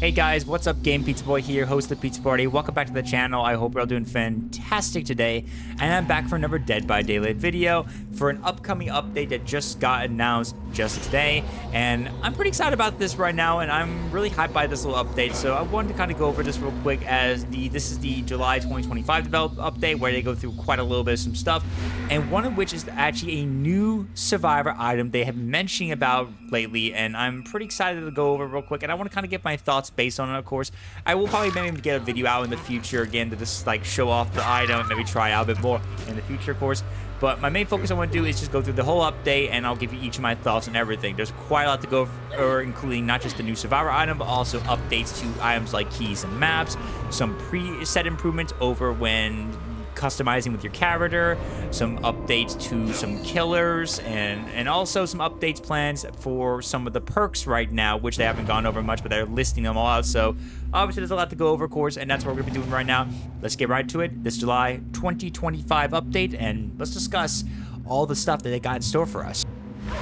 Hey guys, what's up? Game Pizza Boy here, host of the Pizza Party. Welcome back to the channel. I hope you're all doing fantastic today. And I'm back for another Dead by Daylight video for an upcoming update that just got announced just today. And I'm pretty excited about this right now, and I'm really hyped by this little update. So I wanted to kind of go over this real quick as this is the July 2025 develop update where they go through quite a little bit of some stuff. And one of which is actually a new survivor item they have been mentioning about lately. And I'm pretty excited to go over real quick. And I want to kind of get my thoughts based on it, of course. I will probably maybe get a video out in the future again to just like show off the item, maybe try out a bit more in the future, of course. But my main focus I want to do is just go through the whole update, and I'll give you each of my thoughts and everything. There's quite a lot to go over, including not just the new survivor item, but also updates to items like keys and maps, some preset improvements over when customizing with your character, some updates to some killers, and also some updates plans for some of the perks right now, which they haven't gone over much, but they're listing them all out. So obviously there's a lot to go over, of course, and that's what we're gonna be doing right now. Let's get right to it. This July 2025 update, and let's discuss all the stuff that they got in store for us.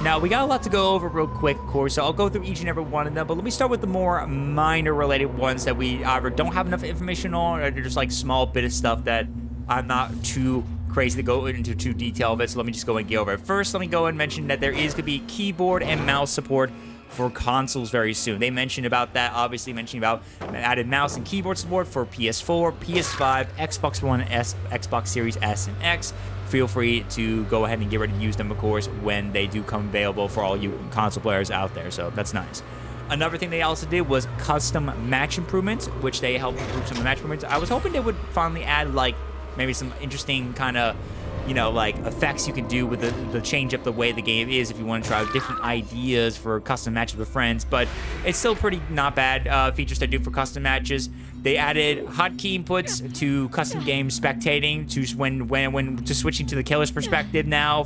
Now, we got a lot to go over real quick, of course, so I'll go through each and every one of them, but let me start with the more minor related ones that we either don't have enough information on, or they're just like small bit of stuff that I'm not too crazy to go into too detail of it, so let me just go and get over it. First, let me go and mention that there is going to be keyboard and mouse support for consoles very soon. They mentioned about that, obviously mentioning about added mouse and keyboard support for PS4, PS5, Xbox One S, Xbox Series S and X. Feel free to go ahead and get ready to use them, of course, when they do come available for all you console players out there, so that's nice. Another thing they also did was custom match improvements, which they helped improve some of the match improvements. I was hoping they would finally add, like, maybe some interesting kind of, you know, like effects you can do with the change up the way the game is if you want to try different ideas for custom matches with friends. But it's still pretty not bad features they do for custom matches. They added hotkey inputs to custom game spectating to when switching to the killer's perspective now.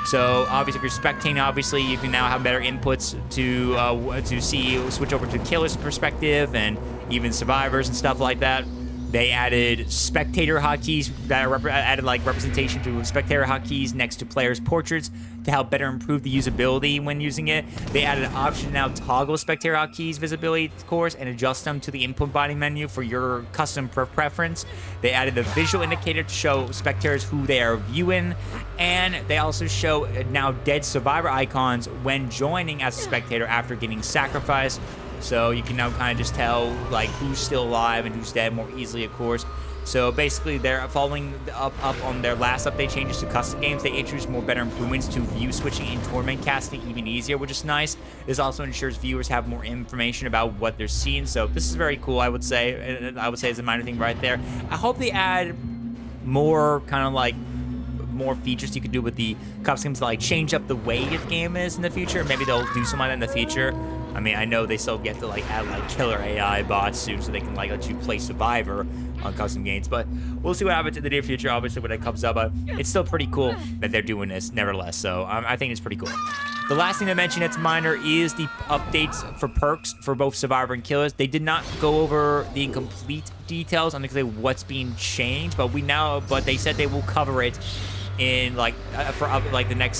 So obviously if you're spectating, obviously you can now have better inputs to switch over to the killer's perspective and even survivors and stuff like that. They added spectator hotkeys that added like representation to spectator hotkeys next to players' portraits to help better improve the usability when using it. They added an option to now toggle spectator hotkeys visibility, of course, and adjust them to the input body menu for your custom preference. They added the visual indicator to show spectators who they are viewing, and they also show now dead survivor icons when joining as a spectator after getting sacrificed. So you can now kind of just tell like who's still alive and who's dead more easily, of course. So basically, they're following up on their last update changes to custom games. They introduced more better improvements to view switching and tournament casting even easier, which is nice. This also ensures viewers have more information about what they're seeing. So this is very cool, I would say. I would say it's a minor thing right there. I hope they add more kind of like more features you can do with the customs to like change up the way the game is in the future. Maybe they'll do something like that in the future. I mean, I know they still get to like add like killer AI bots soon so they can like let you play Survivor on custom games, but we'll see what happens in the near future, obviously, when it comes up. But it's still pretty cool that they're doing this nevertheless, so I think it's pretty cool. The last thing to mention that's minor is the updates for perks for both Survivor and Killers. They did not go over the complete details on exactly what's being changed, but they said they will cover it in like the next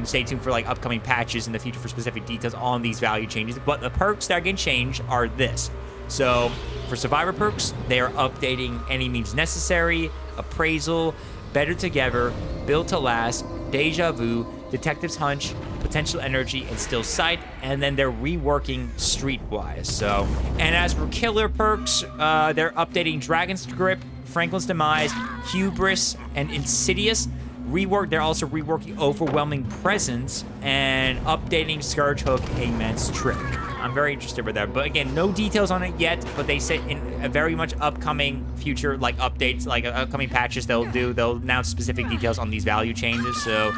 stay tuned for like upcoming patches in the future for specific details on these value changes. But the perks that are getting changed are this. So for Survivor perks, they are updating Any Means Necessary, Appraisal, Better Together, Built to Last, Deja Vu, Detective's Hunch, Potential Energy, and Still Sight, and then they're reworking Streetwise. So, and as for killer perks, they're updating Dragon's Grip, Franklin's Demise, Hubris, and Insidious. They're also reworking Overwhelming Presence and updating Scourge Hook, Hangman's Trick. I'm very interested with that, but again, no details on it yet. But they say in a very much upcoming future, like updates, like upcoming patches, they'll announce specific details on these value changes. So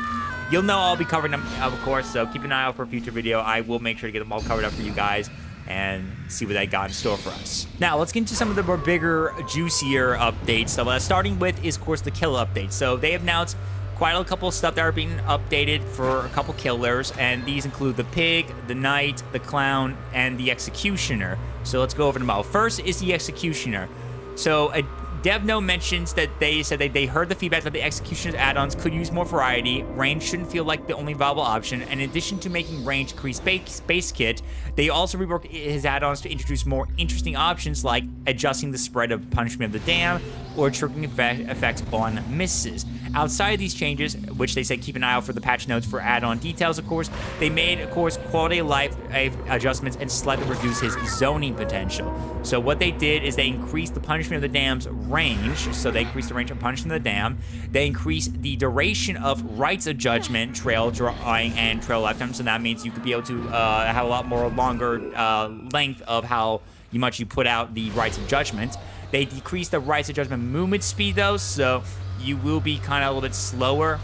you'll know I'll be covering them, of course. So keep an eye out for a future video. I will make sure to get them all covered up for you guys and see what they got in store for us. Now, let's get into some of the more bigger, juicier updates. So starting with is, of course, the kill update. So they have announced quite a couple of stuff that are being updated for a couple killers, and these include the Pig, the Knight, the Clown, and the Executioner. So let's go over them all. First is the Executioner. So Dev No mentions that they said that they heard the feedback that the Executioner's add-ons could use more variety. Range shouldn't feel like the only viable option, and in addition to making range increase base kit, they also reworked his add-ons to introduce more interesting options like adjusting the spread of Punishment of the Dam or triggering effects on misses. Outside of these changes, which they said keep an eye out for the patch notes for add-on details, of course, they made, of course, quality of life adjustments and slightly reduced his zoning potential. So what they did is they increased the Punishment of the Dam's range, so they increased the range of Punishment of the Dam. They increased the duration of Rites of Judgment, Trail Drawing, and Trail Lifetime, so that means you could be able to have a lot more longer length of how much you put out the Rites of Judgment. They decreased the Rites of Judgment movement speed, though, so you will be kind of a little bit slower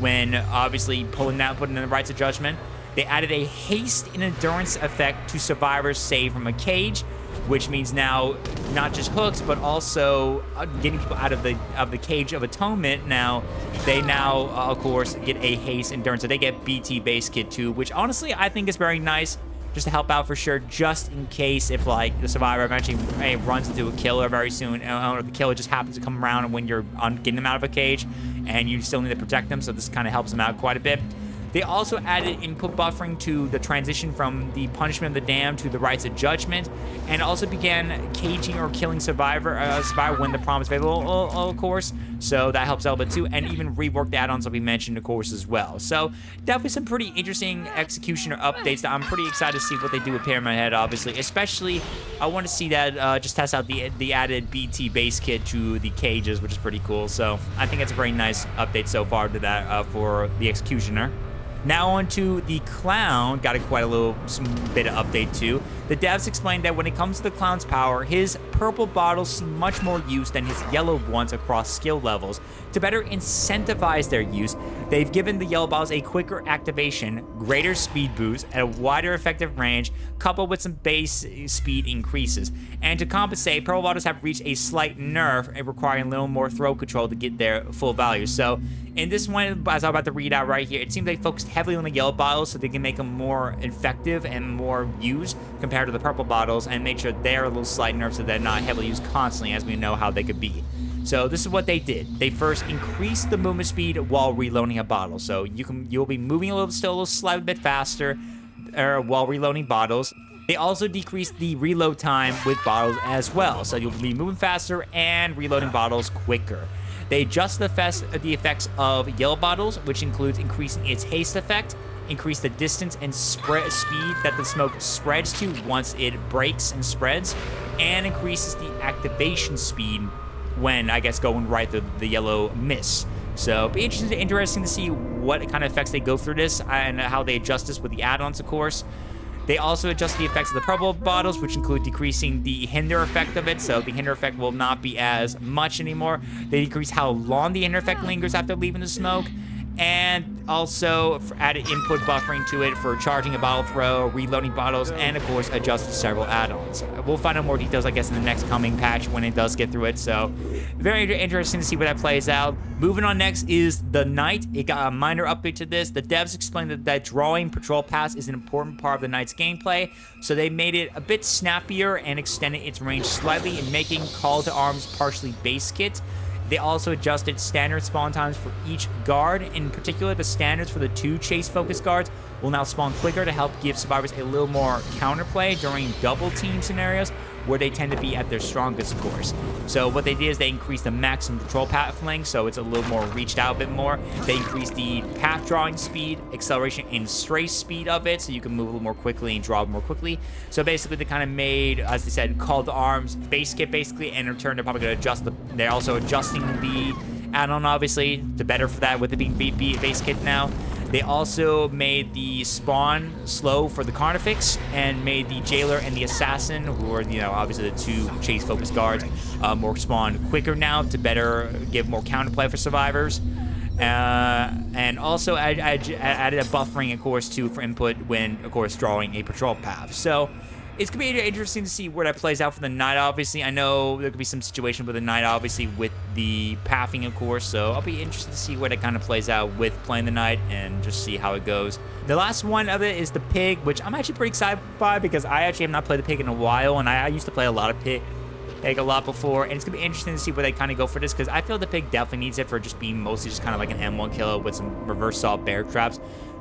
when obviously putting in the Rites of Judgment. They added a haste and endurance effect to survivors saved from a cage, which means now not just hooks, but also getting people out of the cage of atonement. Now they of course get a haste endurance, so they get BT base kit too, which honestly I think is very nice, just to help out for sure, just in case if like the survivor eventually runs into a killer very soon, or the killer just happens to come around when you're getting them out of a cage and you still need to protect them, so this kind of helps them out quite a bit. They also added input buffering to the transition from the Punishment of the Dam to the Rites of Judgment, and also began caging or killing survivor when the prompt is available, of course. So that helps out a bit too, and even rework the add-ons that we mentioned, of course, as well. So definitely some pretty interesting Executioner updates that I'm pretty excited to see what they do with Pyramid Head, obviously. Especially, I want to see that just test out the added BT base kit to the cages, which is pretty cool. So I think it's a very nice update so far to that for the Executioner. Now on to the Clown. Got quite a little bit of update too. The devs explained that when it comes to the Clown's power, his purple bottles see much more use than his yellow ones across skill levels. To better incentivize their use, they've given the yellow bottles a quicker activation, greater speed boost, and a wider effective range, coupled with some base speed increases. And to compensate, purple bottles have reached a slight nerf, requiring a little more throw control to get their full value. So in this one, as I'm about to read out right here, it seems they focused heavily on the yellow bottles so they can make them more effective and more used compared to the purple bottles, and make sure they're a little slight nerfed so they're not heavily used constantly, as we know how they could be. So this is what they did. They first increased the movement speed while reloading a bottle. So you'll be moving a little slightly bit faster while reloading bottles. They also decreased the reload time with bottles as well. So you'll be moving faster and reloading bottles quicker. They adjust the effects of yellow bottles, which includes increasing its haste effect, increase the distance and speed that the smoke spreads to once it breaks and spreads, and increases the activation speed when, I guess, going right through the yellow mist. So it'll be interesting to see what kind of effects they go through this and how they adjust this with the add-ons, of course. They also adjust the effects of the purple bottles, which include decreasing the hinder effect of it, so the hinder effect will not be as much anymore. They decrease how long the hinder effect lingers after leaving the smoke, and also added input buffering to it for charging a bottle throw, reloading bottles, and of course adjusted several add-ons. We'll find out more details, I guess, in the next coming patch when it does get through it, so very interesting to see where that plays out. Moving on next is the Knight. It got a minor update to this. The devs explained that drawing patrol pass is an important part of the Knight's gameplay, so they made it a bit snappier and extended its range slightly in making Call to Arms partially base kit. They also adjusted standard spawn times for each guard. In particular, the standards for the 2 chase-focused guards will now spawn quicker to help give survivors a little more counterplay during double team scenarios where they tend to be at their strongest, of course. So what they did is they increased the maximum patrol path length, so it's a little more reached out a bit more. They increased the path drawing speed, acceleration, and stray speed of it, so you can move a little more quickly and draw more quickly. So basically, they kind of made, as they said, Call to Arms base kit, basically, and in return, they're probably going to adjust they're also adjusting the add-on, obviously, to better for that with it being base kit now. They also made the spawn slow for the Carnifex and made the Jailer and the Assassin, who are, obviously the 2 chase-focused guards, more spawn quicker now to better give more counterplay for survivors. And also added a buffering, of course, too, for input when, of course, drawing a patrol path. So it's going to be interesting to see where that plays out for the Knight, obviously. I know there could be some situation with the Knight, obviously, with the pathing, of course. So I'll be interested to see where that kind of plays out with playing the Knight and just see how it goes. The last one of it is the Pig, which I'm actually pretty excited by because I actually have not played the Pig in a while, and I used to play a lot of Pig like a lot before, and it's gonna be interesting to see where they kind of go for this, because I feel the pig definitely needs it for just being mostly just kind of like an M1 killer with some reverse assault bear traps.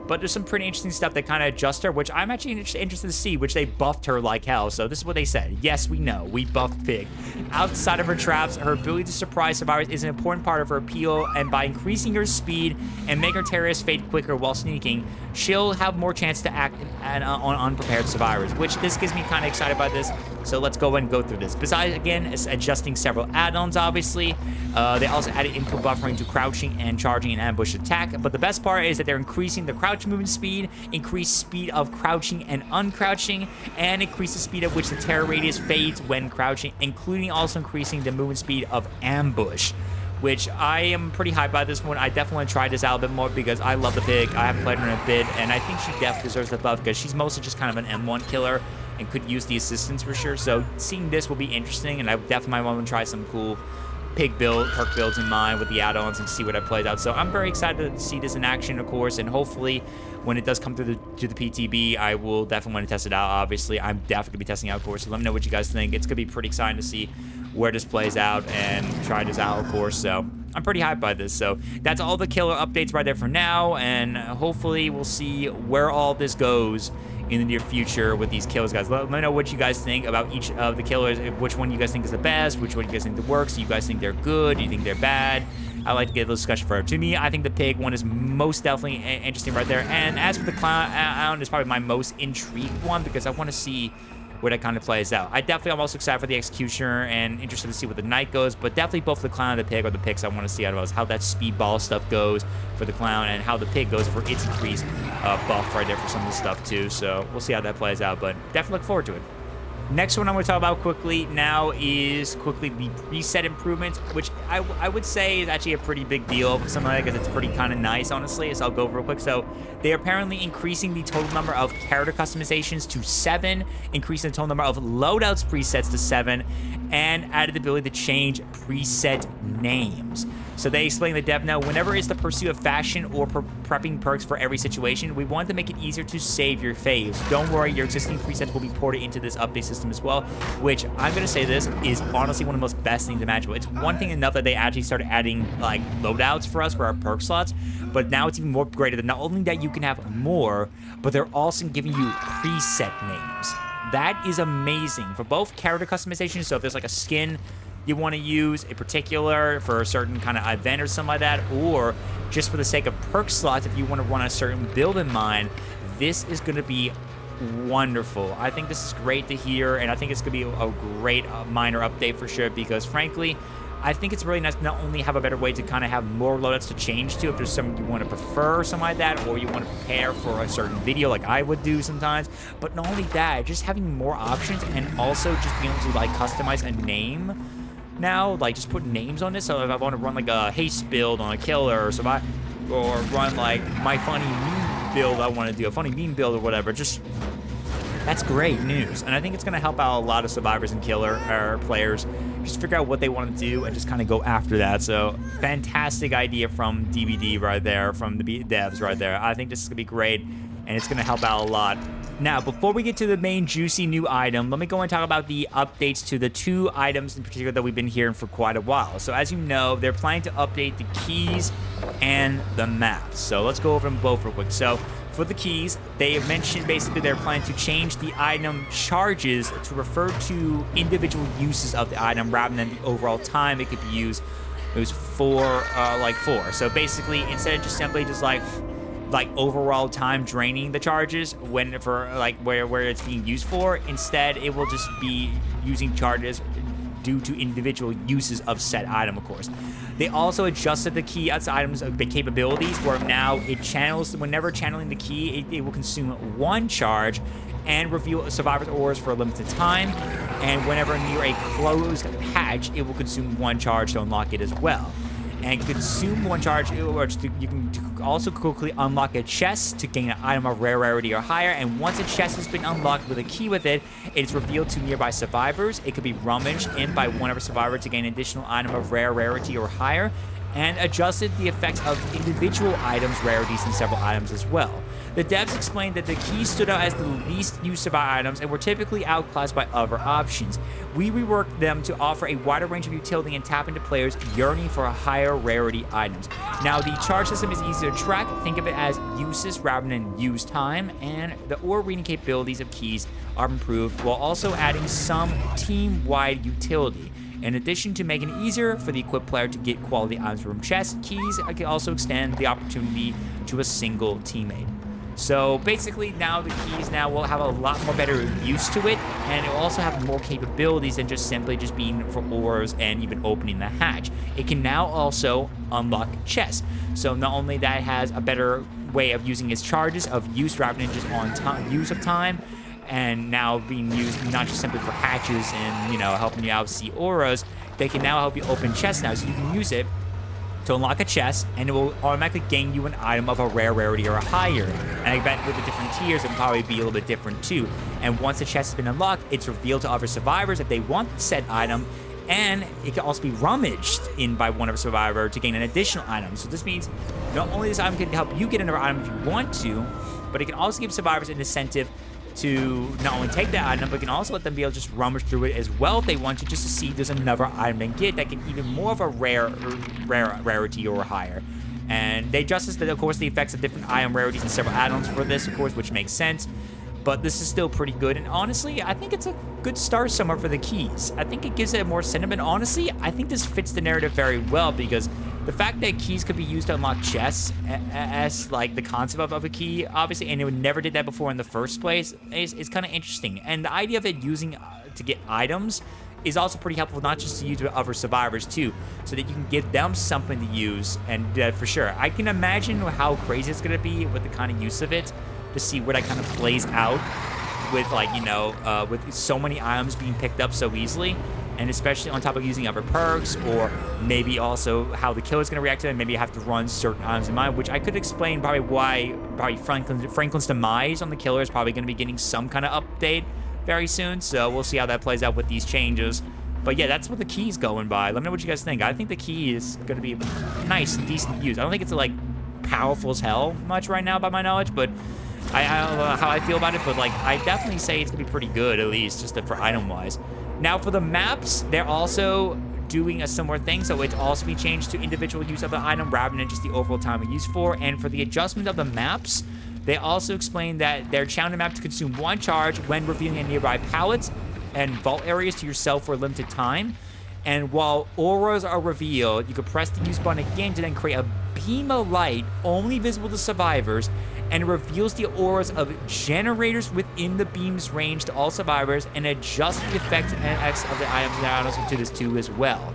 But there's some pretty interesting stuff that kind of adjust her, which I'm actually interested to see, which they buffed her like hell. So this is what they said. Yes, we know. We buffed Pig. Outside of her traps, her ability to surprise survivors is an important part of her appeal, and by increasing her speed and making her terrorists fade quicker while sneaking, she'll have more chance to act on unprepared survivors, which this gets me kind of excited by this. So let's go and go through this. Besides, again, it's adjusting several add-ons, obviously. They also added input buffering to crouching and charging and ambush attack. But the best part is that they're increasing the crouch movement speed, increased speed of crouching and uncrouching, and increase the speed at which the terror radius fades when crouching, including also increasing the movement speed of ambush, which I am pretty hyped by this one. I definitely want to try this out a bit more because I love the pig. I haven't played her in a bit, and I think she definitely deserves the buff because she's mostly just kind of an M1 killer and could use the assistance for sure. So seeing this will be interesting, and I definitely might want to try some cool pig perk builds in mind with the add-ons and see what it plays out. So I'm very excited to see this in action, of course, and hopefully when it does come to the PTB, I will definitely want to test it out. Obviously, I'm definitely going to be testing it out, of course. So let me know what you guys think. It's going to be pretty exciting to see where this plays out and try this out, of course. So I'm pretty hyped by this. So that's all the killer updates right there for now, and hopefully we'll see where all this goes in the near future with these killers, guys. Let me know what you guys think about each of the killers, which one you guys think is the best, which one you guys think that works. Do you guys think they're good? Do you think they're bad? I like to get a little discussion further. To me, I think the pig one is most definitely interesting right there. And as for the clown, it's probably my most intrigued one because I want to see where that kind of plays out. I definitely am also excited for the Executioner and interested to see where the Knight goes, but definitely both the Clown and the Pig are the picks I want to see out of us. How that speedball stuff goes for the Clown and how the Pig goes for its increased buff right there for some of the stuff too. So we'll see how that plays out, but definitely look forward to it. Next one I'm going to talk about quickly now is the preset improvements, which I would say is actually a pretty big deal for something like that because it's pretty kind of nice, honestly. So I'll go real quick. So they're apparently increasing the total number of character customizations to 7, increasing the total number of loadouts presets to 7, and added the ability to change preset names. So they explain the dev note, whenever it's the pursuit of fashion or prepping perks for every situation, we want to make it easier to save your faves. Don't worry, your existing presets will be ported into this update system as well, which I'm going to say this is honestly one of the most best things imaginable. It's one thing enough that they actually started adding like loadouts for us for our perk slots, but now it's even more greater that not only that you can have more, but they're also giving you preset names. That is amazing for both character customization. So if there's like a skin you want to use in particular for a certain kind of event or something like that, or just for the sake of perk slots, if you want to run a certain build in mind, this is going to be wonderful. I think this is great to hear, and I think it's going to be a great minor update for sure, because frankly, I think it's really nice to not only have a better way to kind of have more loadouts to change to if there's something you want to prefer or something like that, or you want to prepare for a certain video like I would do sometimes, but not only that, just having more options and also just being able to like customize a name now, like just put names on this. So if I want to run like a haste build on a killer or run like my funny meme build, I want to do a funny meme build or whatever, just that's great news. And I think it's going to help out a lot of survivors and killer players just figure out what they want to do and just kind of go after that. So fantastic idea from DBD right there, from the devs right there. I think this is going to be great, and it's going to help out a lot. Now, before we get to the main juicy new item, let me go and talk about the updates to the 2 items in particular that we've been hearing for quite a while. So as you know, they're planning to update the keys and the maps. So let's go over them both real quick. So for the keys, they have mentioned basically they're planning to change the item charges to refer to individual uses of the item rather than the overall time it could be used. It was 4. So basically, instead of just simply just like overall time draining the charges when for like where it's being used for, instead it will just be using charges due to individual uses of said item, of course. They also adjusted the key items capabilities, where now it channels, whenever channeling the key, it will consume 1 charge and reveal survivor's auras for a limited time, and whenever near a closed hatch, it will consume 1 charge to unlock it as well. And consume 1 charge, or you can also quickly unlock a chest to gain an item of rare rarity or higher. And once a chest has been unlocked with a key with it, it's revealed to nearby survivors. It could be rummaged in by one of a survivor to gain an additional item of rare rarity or higher, and adjusted the effects of individual items, rarities, and several items as well. The devs explained that the keys stood out as the least used survival items and were typically outclassed by other options. We reworked them to offer a wider range of utility and tap into players yearning for higher rarity items. Now, the charge system is easy to track. Think of it as uses rather than use time, and the ore reading capabilities of keys are improved while also adding some team-wide utility. In addition to making it easier for the equipped player to get quality items from chests, keys can also extend the opportunity to a single teammate. So basically now the keys will have a lot more better use to it, and it will also have more capabilities than just simply just being for ores and even opening the hatch. It can now also unlock chests. So not only that, it has a better way of using its charges of use rather than just on time, use of time, and now being used not just simply for hatches and, you know, helping you out see auras. They can now help you open chests now, so you can use it to unlock a chest, and it will automatically gain you an item of a rare rarity or a higher. And I bet with the different tiers, it will probably be a little bit different too. And once the chest has been unlocked, it's revealed to other survivors if they want said item, and it can also be rummaged in by one of a survivor to gain an additional item. So this means not only this item can help you get another item if you want to, but it can also give survivors an incentive to not only take that item, but can also let them be able to just rummage through it as well if they want to, just to see if there's another item they can get that can even more of a rarity or higher. And they adjusted, of course, the effects of different item rarities and several add-ons for this, of course, which makes sense. But this is still pretty good, and honestly, I think it's a good start somewhere for the keys. I think it gives it more sentiment. Honestly, I think this fits the narrative very well, because the fact that keys could be used to unlock chests as like the concept of a key, obviously, and it never did that before in the first place, is kind of interesting. And the idea of it using to get items is also pretty helpful, not just to use with other survivors too, so that you can give them something to use. And for sure, I can imagine how crazy it's going to be with the kind of use of it, to see where that kind of plays out with, like, you know, with so many items being picked up so easily, and especially on top of using other perks, or maybe also how the killer's going to react to it. Maybe you have to run certain items in mind, which I could explain probably why Franklin's demise on the killer is probably going to be getting some kind of update very soon. So we'll see how that plays out with these changes. But yeah, that's what the key's going by. Let me know what you guys think. I think the key is going to be nice and decent to use. I don't think it's like powerful as hell much right now by my knowledge, but I don't know how I feel about it, but like I definitely say it's gonna be pretty good, at least just for item wise. Now for the maps, they're also doing a similar thing, so it's also be changed to individual use of the item rather than just the overall time of use for. And for the adjustment of the maps, they also explain that they're challenging the map to consume 1 charge when revealing a nearby pallets and vault areas to yourself for a limited time. And while auras are revealed, you can press the use button again to then create a beam of light only visible to survivors, and it reveals the auras of generators within the beam's range to all survivors, and adjust the effect and X of the items and add-ons to this too as well.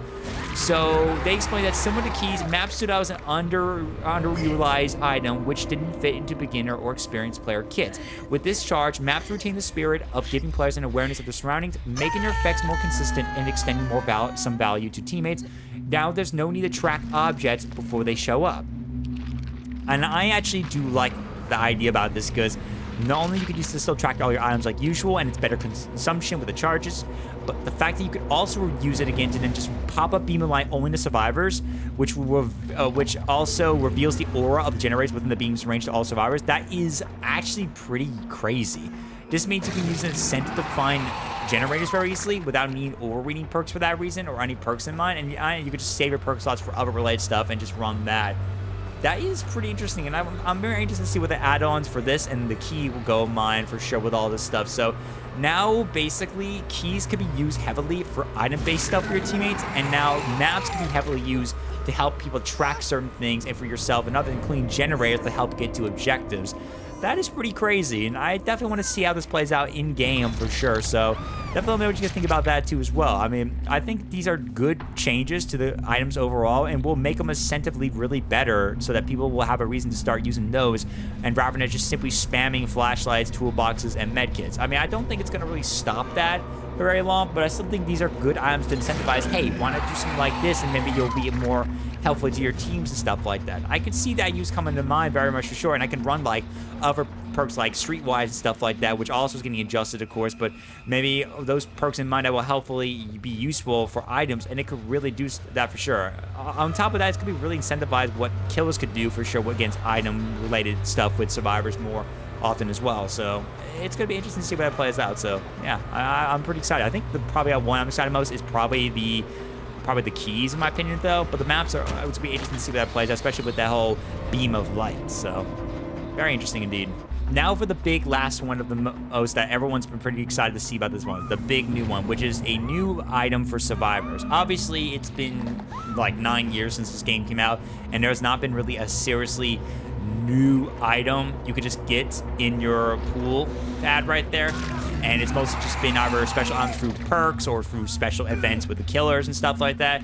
So they explained that similar to keys, maps stood out as an underutilized item which didn't fit into beginner or experienced player kits. With this charge, maps retain the spirit of giving players an awareness of their surroundings, making their effects more consistent and extending more some value to teammates. Now there's no need to track objects before they show up. And I actually do like the idea about this, because not only you could use to still track all your items like usual, and it's better consumption with the charges, but the fact that you could also use it again to then just pop up beam of light only to survivors, which also reveals the aura of generators within the beam's range to all survivors. That is actually pretty crazy. This means you can use an incentive to find generators very easily without needing overreading perks for that reason, or any perks in mind, and you could just save your perk slots for other related stuff and just run that. That is pretty interesting, and I'm very interested to see what the add-ons for this and the key will go mine for sure with all this stuff. So now basically keys can be used heavily for item-based stuff for your teammates, and now maps can be heavily used to help people track certain things, and for yourself, and other including generators to help get to objectives. That is pretty crazy, and I definitely want to see how this plays out in-game for sure. So definitely let me know what you guys think about that too as well. I mean, I think these are good changes to the items overall, and will make them incentively really better, so that people will have a reason to start using those, and rather than just simply spamming flashlights, toolboxes, and medkits. I mean, I don't think it's going to really stop that for very long, but I still think these are good items to incentivize, hey, why not do something like this, and maybe you'll be more helpful to your teams and stuff like that. I could see that use coming to mind very much for sure, and I can run like other perks like Streetwise and stuff like that, which also is getting adjusted, of course, but maybe those perks in mind that will helpfully be useful for items, and it could really do that for sure. On top of that, it's going to be really incentivized what killers could do for sure against item-related stuff with survivors more often as well. So it's going to be interesting to see what that plays out. So yeah, I'm pretty excited. I think probably one I'm excited most is probably the keys, in my opinion, though. But the maps it's going to be interesting to see what that plays out, especially with that whole beam of light. So very interesting indeed. Now for the big last one of the most that everyone's been pretty excited to see about this one, the big new one, which is a new item for survivors. Obviously, it's been like 9 years since this game came out, and there's not been really a seriously new item you could just get in your pool pad right there. And it's mostly just been either special items through perks or through special events with the killers and stuff like that.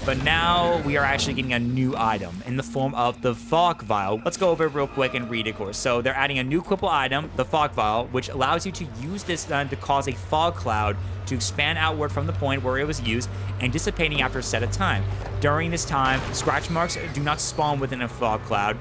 But now we are actually getting a new item in the form of the Fog Vial. Let's go over it real quick and read it, of course. So they're adding a new equipable item, the Fog Vial, which allows you to use this to cause a fog cloud to expand outward from the point where it was used and dissipating after a set of time. During this time, scratch marks do not spawn within a fog cloud.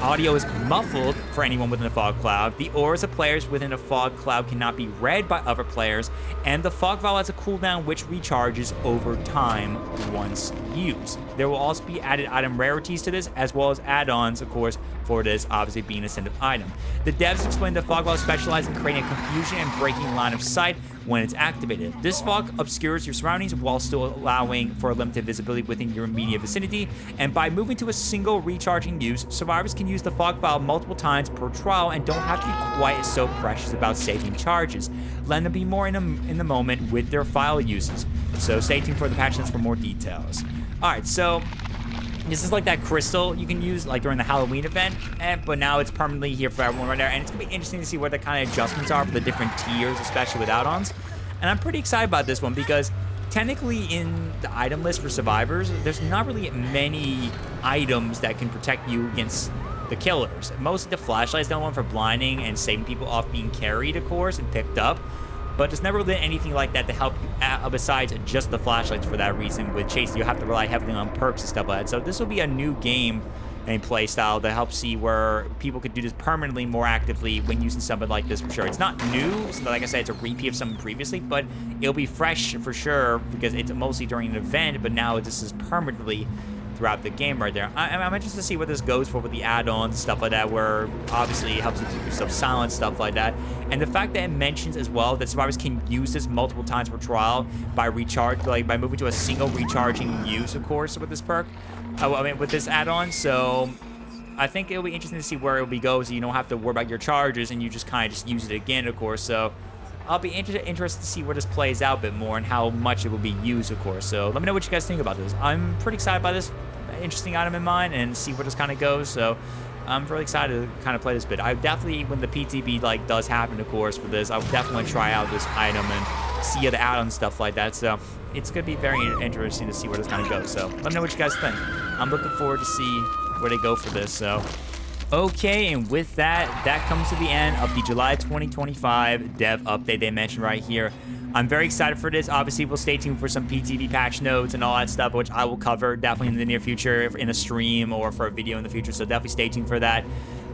Audio is muffled for anyone within a fog cloud. The auras of players within a fog cloud cannot be read by other players, and the Fog Vial has a cooldown which recharges over time once used. There will also be added item rarities to this, as well as add-ons, of course, for this obviously being an ascendant item. The devs explained that Fog Vial specializes in creating a confusion and breaking line of sight when it's activated. This fog obscures your surroundings while still allowing for limited visibility within your immediate vicinity, and by moving to a single recharging use, survivors can use the Fog Vial multiple times per trial and don't have to be quite so precious about saving charges, letting them be more in the moment with their file uses. So stay tuned for the patch notes for more details. Alright, so this is like that crystal you can use like during the Halloween event, but now it's permanently here for everyone right there, and it's going to be interesting to see what the kind of adjustments are for the different tiers, especially with add-ons. And I'm pretty excited about this one because technically in the item list for survivors, there's not really many items that can protect you against the killers. Mostly the flashlight's the only one for blinding and saving people off being carried, of course, and picked up. But there's never been anything like that to help you besides just the flashlights for that reason. With Chase, you have to rely heavily on perks and stuff like that. So this will be a new game and play style to help see where people could do this permanently more actively when using something like this for sure. It's not new, so like I said, it's a repeat of something previously, but it'll be fresh for sure because it's mostly during an event, but now this is permanently throughout the game right there. I'm interested to see what this goes for with the add-ons and stuff like that, where obviously it helps you keep yourself silent, stuff like that. And the fact that it mentions as well that survivors can use this multiple times per trial by by moving to a single recharging use, of course, with this perk. With this add-on. So I think it'll be interesting to see where it'll go, so you don't have to worry about your charges and you just kind of just use it again, of course. So I'll be interested to see where this plays out a bit more and how much it will be used, of course. So let me know what you guys think about this. I'm pretty excited by this interesting item in mind and see where this kind of goes. So I'm really excited to kind of play this bit. I definitely, when the PTB does happen, of course, for this, I would definitely try out this item and see the add-on stuff like that. So it's going to be very interesting to see where this kind of goes. So let me know what you guys think. I'm looking forward to see where they go for this. So okay, and with that, that comes to the end of the July 2025 dev update they mentioned right here. I'm very excited for this. Obviously, we'll stay tuned for some PTB patch notes and all that stuff, which I will cover definitely in the near future in a stream or for a video in the future. So definitely stay tuned for that.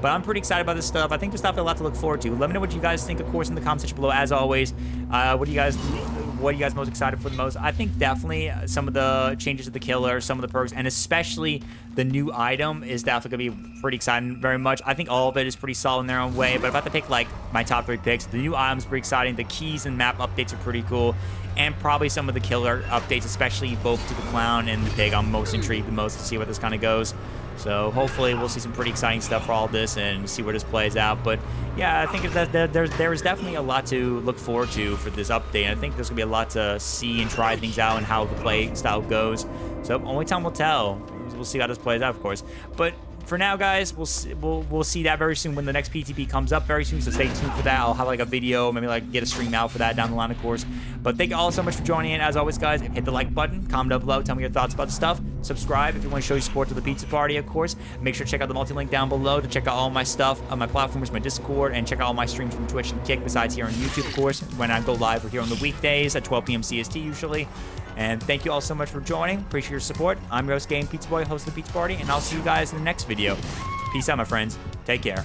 But I'm pretty excited about this stuff. I think there's definitely a lot to look forward to. Let me know what you guys think, of course, in the comment section below. As always, what are you guys most excited for the most? I think definitely some of the changes to the killer, some of the perks, and especially the new item is definitely going to be pretty exciting very much. I think all of it is pretty solid in their own way, but if I have to pick like my top 3 picks, the new item's pretty exciting. The keys and map updates are pretty cool, and probably some of the killer updates, especially both to the clown and the pig. I'm most intrigued the most to see where this kind of goes. So hopefully we'll see some pretty exciting stuff for all this and see where this plays out. But yeah, I think there is definitely a lot to look forward to for this update. I think there's going to be a lot to see and try things out and how the play style goes. So only time will tell. We'll see how this plays out, of course. But for now, guys, we'll see that very soon when the next PTB comes up very soon. So stay tuned for that. I'll have like a video, maybe like get a stream out for that down the line, of course. But thank you all so much for joining in. As always, guys, hit the like button, comment down below, tell me your thoughts about the stuff. Subscribe if you want to show your support to the pizza party, of course. Make sure to check out the multi-link down below to check out all my stuff on my platforms, my Discord, and check out all my streams from Twitch and Kick, besides here on YouTube, of course, when I go live. We're here on the weekdays at 12 p.m. CST usually. And thank you all so much for joining. Appreciate your support. I'm Roast Game Pizza Boy, host of the Pizza Party, and I'll see you guys in the next video. Peace out, my friends. Take care.